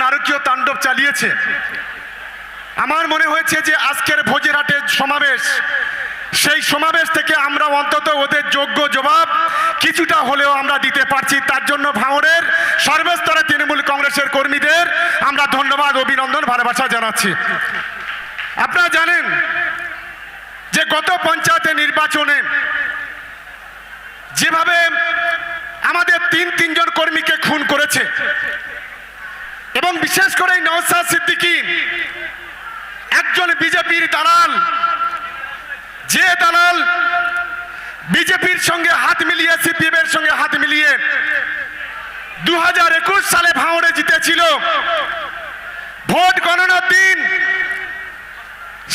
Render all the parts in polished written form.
নারকীয় তাণ্ডব চালিয়েছে। আমার মনে হয়েছে যে আজকের ভোজেরহাটের সমাবেশ, সেই সমাবেশ থেকে আমরা অন্তত ওদের যোগ্য জবাব কিছুটা হলেও আমরা দিতে পারছি। তার জন্য ভাঙড়ের সর্বস্তরে তৃণমূল কংগ্রেসের কর্মীদের আমরা ধন্যবাদ, অভিনন্দন, ভালোবাসা জানাচ্ছি। আপনারা জানেন যে গত পঞ্চায়েতে নির্বাচনে যেভাবে আমাদের তিনজন কর্মীকে খুন করেছে, এবং বিশেষ করে নওশাদ সিদ্দিকী একজন বিজেপির দালাল, যে দালাল বিজেপির সঙ্গে হাত মিলিয়ে, সিপিএম এর সঙ্গে হাত মিলিয়ে 2021 সালে ভাঙড়ে জিতেছিল। ভোট গণনার দিন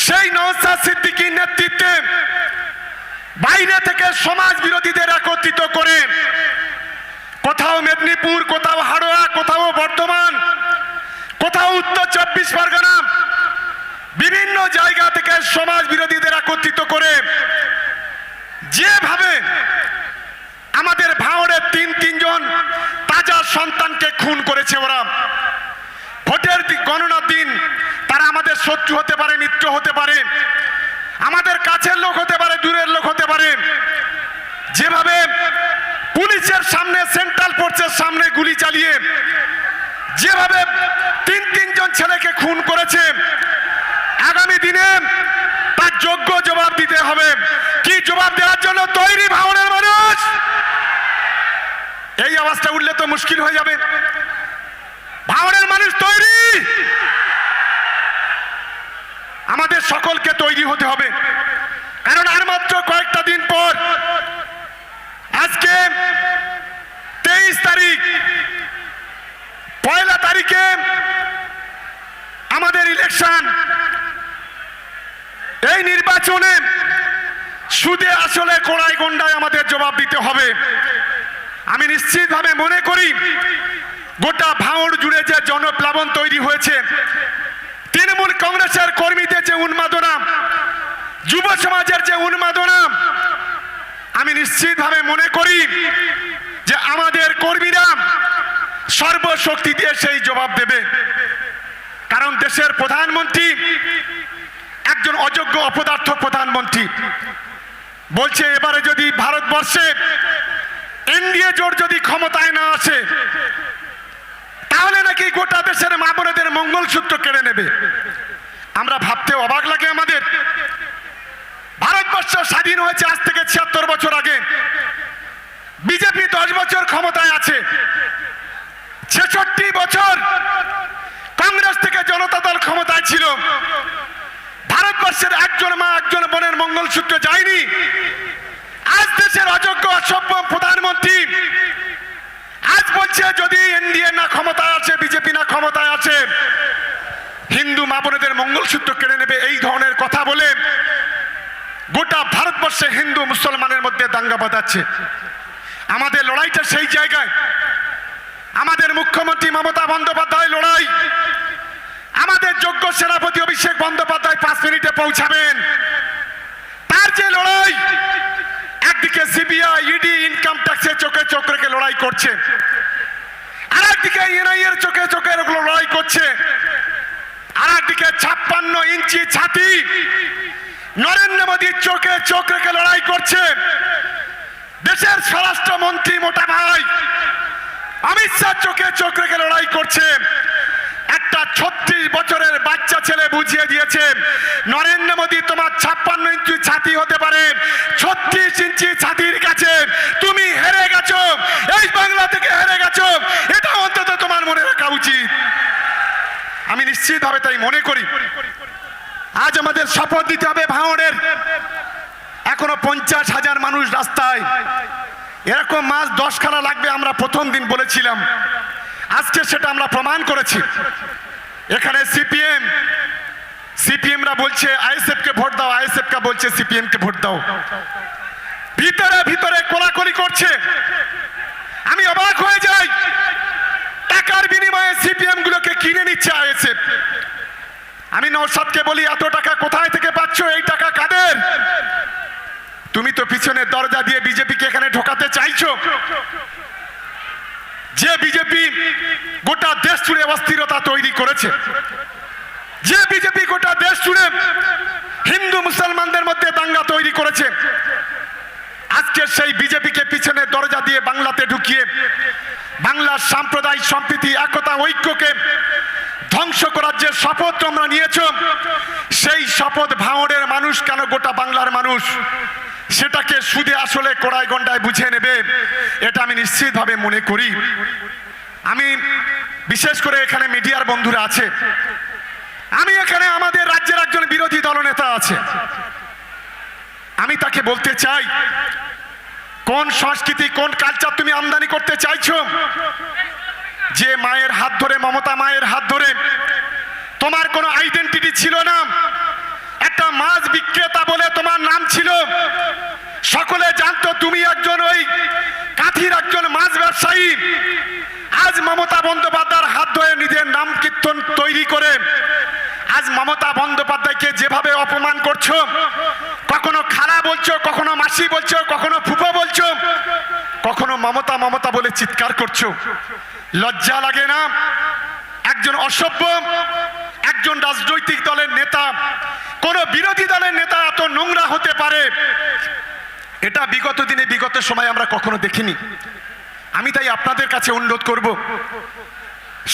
সেই নওশাদ সিদ্দিকীর নেতৃত্বে বাইরে থেকে সমাজ বিরোধীদের একত্রিত করে কোথাও মেদিনীপুর, কোথাও হাড়োয়া, কোথাও বর্ধমান, কোথাও উত্তর 24 পরগনা, বিভিন্ন জায়গা থেকে সমাজ বিরোধীদের একত্রিত করে যেভাবে আমাদের ভাঙড়ের তিনজন তাজা সন্তানকে খুন করেছে, ওরা ভোটের গণনার দিন তারা আমাদের শত্রু হতে পারে, মিত্র হতে পারে, আমাদের কাছের লোক হতে পারে, দূরের লোক হতে পারে, যেভাবে পুলিশের সামনে, সেন্ট্রাল ফোর্সের সামনে গুলি চালিয়ে যেভাবে তিনজন ছেলেকে খুন করেছে, আগামী দিনে তার যোগ্য জবাব দিতে হবে। কি জবাব দেওয়ার জন্য তৈরি ভাঙড়ের মানুষ? এই আওয়াজটা উঠলে তো মুশকিল হয়ে যাবে। ভাঙড়ের মানুষ তৈরি, আমাদের সকলকে তৈরি হতে হবে। কারণ আর মাত্র কয়েকটা দিন পর, আজকে 23 তারিখ, 1 তারিখে আমাদের ইলেকশন। এই নির্বাচনে সুদে আসলে কোড়ায় গন্ডায় আমাদের জবাব দিতে হবে। আমি নিশ্চিতভাবে মনে করি গোটা ভাঙড় জুড়ে যে জনপ্লাবন তৈরি হয়েছে, তৃণমূল কংগ্রেসের কর্মীদের যে উন্মাদনা, যুব সমাজের যে উন্মাদনা, আমি নিশ্চিতভাবে মনে করি যে আমাদের কর্মীরা সর্বশক্তি দিয়ে সেই জবাব দেবে। কারণ দেশের প্রধানমন্ত্রী একজন অযোগ্য অপদার্থ প্রধানমন্ত্রী। বলছে এবারে যদি ভারতবর্ষে এনডিএ জোট যদি ক্ষমতায় না আসে, তাহলে নাকি গোটা দেশের মা বোনেদের মঙ্গলসূত্র কেড়ে নেবে। আমরা ভাবতে অবাক লাগে আমাদের। ভারতবর্ষ স্বাধীন হয়েছে আজ থেকে 76 বছর আগে। বিজেপি 10 বছর ক্ষমতায় আছে। 66 বছর কংগ্রেস থেকে জনতা দল ক্ষমতায় ছিল। ভারতবর্ষের একজন মা, একজন বোনের মঙ্গলসূত্র যায়নি। আজ দেশের অযোগ্য অসভ্য প্রধানমন্ত্রী আজ বলছে যদি এনডিএ না ক্ষমতায় আছে, বিজেপি না ক্ষমতায় আছে, হিন্দু মা বোনেদের মঙ্গলসূত্র কেড়ে নেবে। এই ধরনের কথা বলে গোটা ভারতবর্ষে হিন্দু মুসলমানের মধ্যে দাঙ্গা বাঁধাচ্ছে। আমাদের লড়াইটা সেই জায়গায়। আমাদের মুখ্যমন্ত্রী মমতা বন্দ্যোপাধ্যায় লড়াই, আমাদের যোগ্য সেনাপতি অভিষেক বন্দ্যোপাধ্যায় 5 মিনিটে পৌঁছাবেন। তার যে লড়াই, একদিকে সিবিআই, ইডি, ইনকাম ট্যাক্সের চোখে চোখ রেখে লড়াই করছে, আর একদিকে এনআইএ এর চোখে চোখে লড়াই করছে, আর একদিকে 56 ইঞ্চি ছাতি নরেন্দ্র মোদীর চোখে চোখ রেখে লড়াই করছে দেশের স্বরাষ্ট্রমন্ত্রী মোটা ভাই অমিত শাহ চোখে চোখ রেখে লড়াই করছে। একটা 36 বছরের বাচ্চা ছেলে বুঝিয়ে দিয়েছে, নরেন্দ্র মোদী তোমার 56 ইঞ্চি ছাতি হতে পারে, 36 ইঞ্চি ছাতির কাছে তুমি হেরে গেছো, এই বাংলা থেকে হেরে গেছো। এটা অন্তত তোমার মনে রাখা উচিত। আমি নিশ্চিতভাবে তাই মনে করি আজ আমাদের শপথ দিতে হবে ভাঙড়ের। এখনো 50,000 মানুষ রাস্তায়। এরকম মাস 10 খানা লাগবে আমরা প্রথম দিন বলেছিলাম। আজকে সেটা আমরা প্রমাণ করেছি। এখানে সিপিএমরা বলছে আইএসএফ কে ভোট দাও, আইএসএফ কে বলছে সিপিএম কে ভোট দাও। ভিতরে ভিতরে কোলাকুলি করছে। আমি অবাক হয়ে যাই, টাকার বিনিময়ে সিপিএম গুলোকে কিনে নিচ্ছে আইএসএফ। আমি নওশাদকে বলি এত টাকা কোথায় থেকে পাচ্ছ, এই টাকা কাদের? তুমি তো পিছনের দরজা দিয়ে বিজেপিকে এখানে ঢোকাতে চাইছো। যে বিজেপি গোটা দেশ জুড়ে অস্থিরতা তৈরি করেছে, যে বিজেপি গোটা দেশ জুড়ে হিন্দু মুসলমানদের মধ্যে দাঙ্গা তৈরি করেছে, আজকে সেই বিজেপিকে পিছনে দরজা দিয়ে বাংলাতে ঢুকিয়ে বাংলার সাম্প্রদায়িক সম্প্রীতি, একতা, ঐক্যকে ধ্বংস করার যে শপথ তোমরা নিয়েছ, সেই শপথ ভাঙড়ের মানুষ কেন গোটা বাংলার মানুষ সেটাকে সুদে আসলে কড়াই গন্ডায় বুঝে নেবে, এটা আমি নিশ্চিতভাবে মনে করি। আমি বিশেষ করে এখানে মিডিয়ার বন্ধুরা আছে, আমি এখানে আমাদের রাজ্যের একজন বিরোধী দলনেতা আছে, আমি তাকে বলতে চাই, কোন সংস্কৃতি, কোন কালচার তুমি আমদানি করতে চাইছো? যে মায়ের হাত ধরে, মমতা মায়ের হাত ধরে তোমার কোনো আইডেন্টিটি ছিল না, একটা মাছ বিক্রেতা বলে তোমার নাম ছিল, সকলে জানতো তুমি একজন ওই কাঁথির একজন মাছ ব্যবসায়ী। আজ মমতা বন্দ্যোপাধ্যায়ের হাত ধরে নিজের নাম কীর্তন তৈরি করে আজ মমতা বন্দ্যোপাধ্যায়কে যেভাবে অপমান করছো, কখনো খালা বলছো, কখনো মাসি বলছো, কখনো ফুফো বলছো, কখনো মমতা মমতা বলে চিৎকার করছো, লজ্জা লাগে না? একজন অসভ্য, একজন রাজনৈতিক দলের নেতা, কোন বিরোধী দলের নেতা এত নোংরা হতে পারে, এটা বিগত দিনে, বিগত সময় আমরা কখনো দেখিনি। আমি তাই আপনাদের কাছে অনুরোধ করব,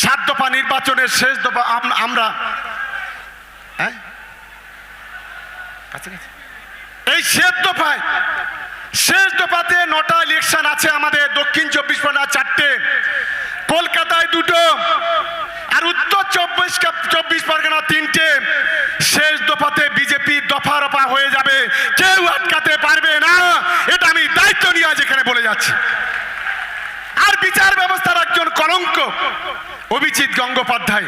7 দফা নির্বাচনের শেষ দফা আমরা এই শেষ দফাতে 9টা ইলেকশন আছে আমাদের। দক্ষিণ 24 পরগনা 4টে, কলকাতায় 2টো, আর উত্তর 24 পরগনা 3টে। শেষ দফাতে বিজেপি দফা রফা হয়ে যাবে, কেউ আটকাতে পারবে না, এটা আমি দায়িত্ব নিয়ে আজ এখানে বলে যাচ্ছি। আর বিচার ব্যবস্থার একজন কলঙ্ক অভিজিৎ গঙ্গোপাধ্যায়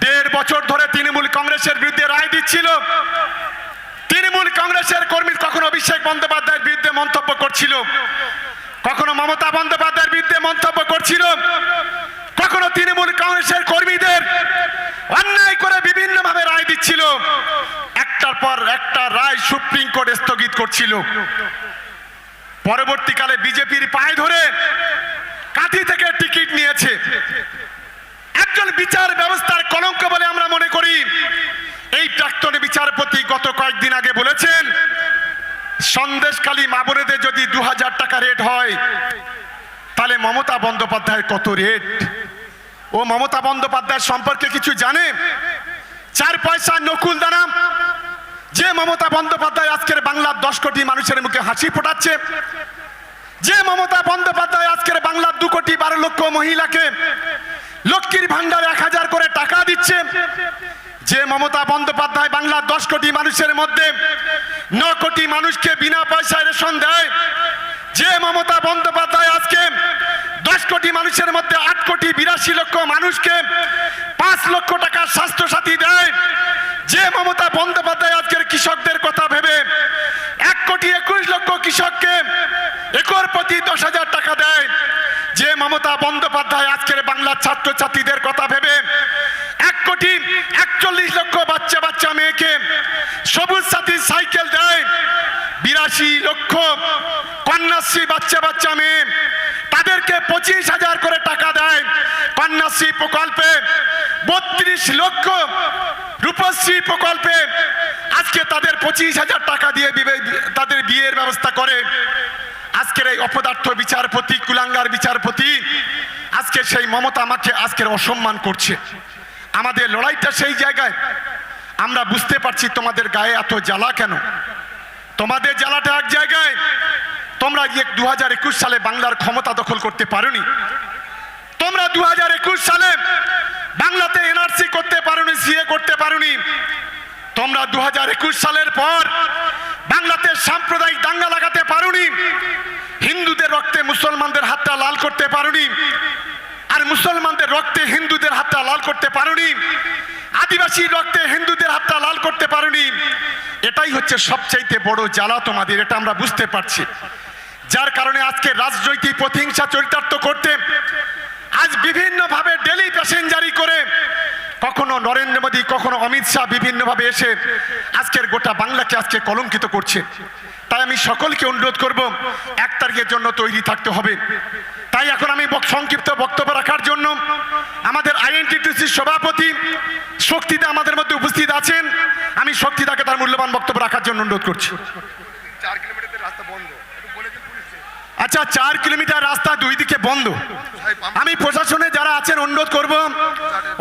1.5 বছর ধরে তৃণমূল কংগ্রেসের বিরুদ্ধে রায় দিচ্ছিল। তৃণমূল কংগ্রেসের কর্মী কখনো অভিষেক বন্দ্যোপাধ্যায়ের বিরুদ্ধে মন্তব্য করছিল, কখনো মমতা বন্দ্যোপাধ্যায়ের বিরুদ্ধে মন্তব্য করছিল, কখনো তৃণমূল কংগ্রেসের কর্মীদের অন্যায় করে বিভিন্ন ভাবে রায় দিচ্ছিল, একটার পর একটা রায় সুপ্রিম কোর্ট স্থগিত করছিল। পরবর্তীকালে বিজেপির পায়ে ধরে কাঁথি থেকে টিকিট নিয়েছে। একজন বিচার ব্যবস্থার কলঙ্ক বলে আমরা মনে করি। এই প্রাক্তন বিচারপতি গত কয়েকদিন আগে বলেছেন, সন্দেশখালী মা বোনেদের যদি 2000 টাকা রেট হয়, তাহলে মমতা বন্দ্যোপাধ্যায়ের কত রেট? ও মমতা বন্দ্যোপাধ্যায় সম্পর্কে কিছু জানে? 4 পয়সা নকুল দানা যে মমতা বন্দ্যোপাধ্যায় আজকের বাংলার 10 কোটি মানুষের মুখে হাসি ফোটাচ্ছে, যে মমতা বন্দ্যোপাধ্যায় আজকের বাংলার 2 কোটি 12 লক্ষ মহিলাকে লক্ষ্মীর ভান্ডারে 1000 করে টাকা দিচ্ছে, যে মমতা বন্দ্যোপাধ্যায় বাংলার 10 কোটি মানুষের মধ্যে 9 কোটি মানুষকে বিনা পয়সায় রেশন দেয়, যে মমতা বন্দ্যোপাধ্যায় আজকে 10 কোটি মানুষের মধ্যে 8 কোটি 82 লক্ষ মানুষকে 5 লক্ষ টাকা স্বাস্থ্য সাথী দেয়, যে মমতা বন্দ্যোপাধ্যায় আজকের কৃষকদের কথা ভেবে 1 কোটি 21 লক্ষ কৃষককে একর প্রতি 10,000 টাকা দেয়, যে মমতা বন্দ্যোপাধ্যায় আজকের বাংলার ছাত্রছাত্রীদের কথা ভেবে 1 কোটি 41 লক্ষ বাচ্চা মেয়েকে সবুজ সাথী সাইকেল দেয়, 82 লক্ষ কন্যাশ্রী বাচ্চা মেয়ে তাদেরকে 25,000 করে টাকা দেয় কন্যাশ্রী প্রকল্পে, 32 লক্ষ রূপশ্রী প্রকল্পে আজকে তাদের 25,000 টাকা দিয়ে তাদের বিয়ের ব্যবস্থা করে। আজকের এই অপদার্থ বিচারপতি, কুলাঙ্গার বিচারপতি আজকে সেই মমতা আমাকে আজকের অসম্মান করছে। আমাদের লড়াইটা সেই জায়গায়, আমরা বুঝতে পারছি তোমাদের গায়ে এত জ্বালা কেন। তোমাদের জ্বালাটা এক জায়গায়, তোমরা 2021 সালে বাংলার ক্ষমতা দখল করতে পারোনি, তোমরা 2021 সালে বাংলাতে এনআরসি করতে পারোনি, সিএ করতে পারোনি, তোমরা 2021 সালের পর বাংলাতে সাম্প্রদায়িক দাঙ্গা লাগাতে পারোনি, হিন্দুদের রক্তে মুসলমানদের হাতটা লাল করতে পারোনি, আর মুসলমানদের রক্তে হিন্দুদের হাতটা লাল করতে পারোনি, আদিবাসী রক্তে হিন্দুদের হাতটা লাল করতে পারোনি। এটাই হচ্ছে সবচাইতে বড় জ্বালা তোমাদের, এটা আমরা বুঝতে পারছি। যার কারণে আজকে রাজনৈতিক প্রতিহিংসা চরিতার্থ করতে আজ বিভিন্ন ভাবে ডেলি প্যাসেঞ্জারি করে কখনো নরেন্দ্র মোদী, কখনো অমিত শাহ বিভিন্ন ভাবে এসে আজকের গোটা বাংলাকে আজকে কলঙ্কিত করছে। তাই আমি সকলকে অনুরোধ করব, 1 তারিখের জন্য তৈরি থাকতে হবে। তাই এখন আমি সংক্ষিপ্ত বক্তব্য রাখার জন্য আমাদের আইএনটিটিউসির সভাপতি শক্তিদা আমাদের মধ্যে উপস্থিত আছেন। আমি শক্তিদাকে তার মূল্যবান বক্তব্য রাখার জন্য অনুরোধ করছি। 4 কিলোমিটার রাস্তা বন্ধ, একটু বলে দিন পুলিশকে। আচ্ছা, 4 কিলোমিটার রাস্তা দুই দিকে বন্ধ। আমি প্রশাসনে যারা আছেন অনুরোধ করব,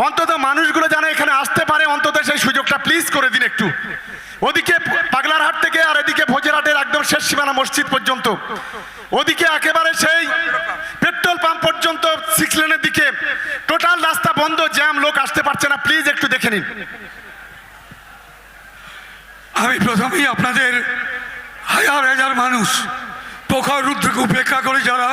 অন্তত মানুষগুলো যেন এখানে আসতে পারে, অন্তত সেই সুযোগটা প্লিজ করে দিন একটু। ওদিকে পাগলারহাট থেকে আর এদিকে ভোজেরহাটের একদম শেষ সীমানা মসজিদ পর্যন্ত, ওদিকে একেবারে সেই পেট্রোল পাম্প পর্যন্ত 6 লেনের দিকে টোটাল রাস্তা বন্ধ, জ্যাম, লোক আসতে পারছে না। প্লিজ একটু দেখে নিন। আমি প্রথমেই আপনাদের হাজার হাজার মানুষ প্রখর রুদ্রকে উপেক্ষা করে যারা